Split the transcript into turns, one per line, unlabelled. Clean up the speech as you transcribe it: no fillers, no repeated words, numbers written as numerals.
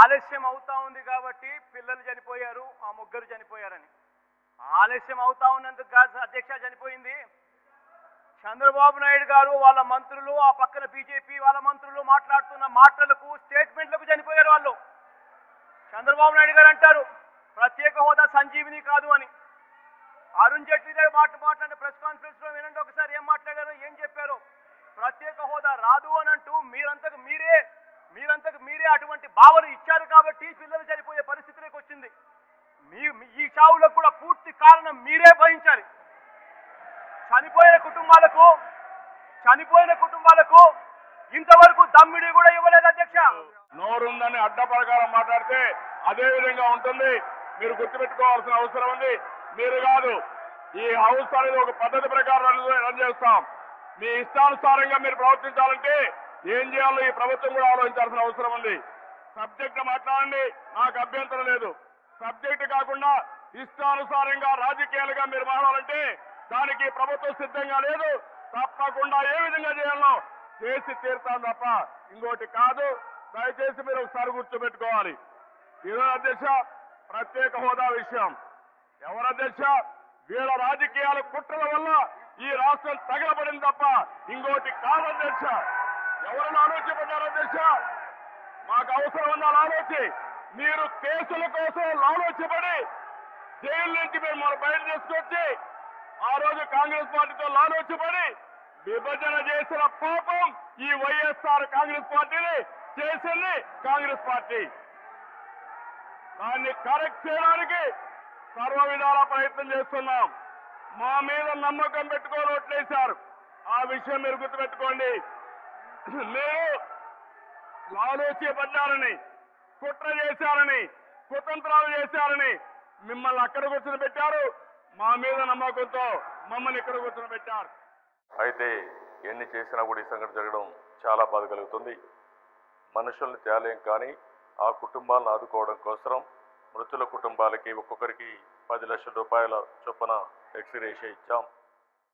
ఆలస్యం అవుతా ఉంది కాబట్టి పిల్లలు చనిపోయారు, ఆ ముగ్గురు చనిపోయారని. ఆలస్యం అవుతా ఉన్నందుకు కాదు అధ్యక్ష చనిపోయింది. చంద్రబాబు నాయుడు గారు వాళ్ళ మంత్రులు, ఆ పక్కన బీజేపీ వాళ్ళ మంత్రులు మాట్లాడుతున్న మాటలకు, స్టేట్మెంట్లకు చనిపోయారు వాళ్ళు. చంద్రబాబు నాయుడు గారు అంటారు ప్రత్యేక హోదా సంజీవిని కాదు అని. అరుణ్ జైట్లీ గారు మాట్లాడిన ప్రెస్ కాన్ఫరెన్స్ లో వినండి ఒకసారి ఏం మాట్లాడారో, ఏం చెప్పారో. ప్రత్యేక హోదా రాదు అని అంటూ మీరంతకు మీరే అటువంటి భావన ఇచ్చారు కాబట్టి పిల్లలు చనిపోయే పరిస్థితిలోకి వచ్చింది. ఈ చావులకు కూడా పూర్తి కారణం మీరే వహించాలి. చనిపోయిన కుటుంబాలకు ఇంతవరకు దమ్మిడి కూడా ఇవ్వలేదు అధ్యక్ష.
నోరుందని అడ్డ ప్రకారం మాట్లాడితే అదే విధంగా ఉంటుంది. మీరు గుర్తుపెట్టుకోవాల్సిన అవసరం ఉంది. మీరు కాదు, ఈ హౌస్ అనేది ఒక పద్ధతి ప్రకారం రన్ చేస్తాం. మీ ఇష్టానుసారంగా మీరు ప్రవర్తించాలంటే ఏం చేయాలో ఈ ప్రభుత్వం కూడా ఆలోచించాల్సిన అవసరం ఉంది. సబ్జెక్ట్ మాట్లాడండి, నాకు అభ్యంతరం లేదు. సబ్జెక్ట్ కాకుండా ఇష్టానుసారంగా రాజకీయాలుగా మీరు మాట్లాడాలంటే దానికి ప్రభుత్వం సిద్ధంగా లేదు. తప్పకుండా ఏ విధంగా చేయాలో చేసి తీరుతాను తప్ప ఇంకోటి కాదు. దయచేసి మీరు ఒకసారి గుర్తుపెట్టుకోవాలి. ఈరోజు అధ్యక్ష ప్రత్యేక హోదా విషయం ఎవరు అధ్యక్ష? వీళ్ళ రాజకీయాల కుట్రల వల్ల ఈ రాష్ట్రం తగలబడింది తప్ప ఇంకోటి కాదు అధ్యక్ష. ఎవరైనా ఆలోచించారు అధ్యక్ష? మాకు అవసరం ఉందా ఆలోచి? మీరు కేసుల కోసం లాలోచిపడి జైలు నుంచి మీరు మన బయట తీసుకొచ్చి ఆ రోజు కాంగ్రెస్ పార్టీతో లాలోచిపడి విభజన చేసిన పాపం ఈ వైఎస్ఆర్ కాంగ్రెస్ పార్టీని చేసింది కాంగ్రెస్ పార్టీ. దాన్ని కరెక్ట్ చేయడానికి సర్వ విధాల ప్రయత్నం చేస్తున్నాం. మా మీద నమ్మకం పెట్టుకొని ఓట్లేశారు. ఆ విషయం మీరు గుర్తుపెట్టుకోండి. మీరు ఆలోచించబడ్డారని, కుట్ర చేశారని, కుతంత్రాలు చేశారని మిమ్మల్ని అక్కడ కూర్చొని పెట్టారు. మా మీద నమ్మకంతో మమ్మల్ని ఇక్కడ కూర్చొని పెట్టారు.
అయితే ఎన్ని చేసినా కూడా ఈ సంఘటన జరగడం చాలా బాధ కలుగుతుంది. మనుషుల్ని తేలేం కానీ ఆ కుటుంబాలను ఆదుకోవడం కోసం మృతుల కుటుంబాలకి ఒక్కొక్కరికి 10 లక్షల రూపాయల చొప్పున ఎక్స్గ్రేషియా ఇచ్చాం.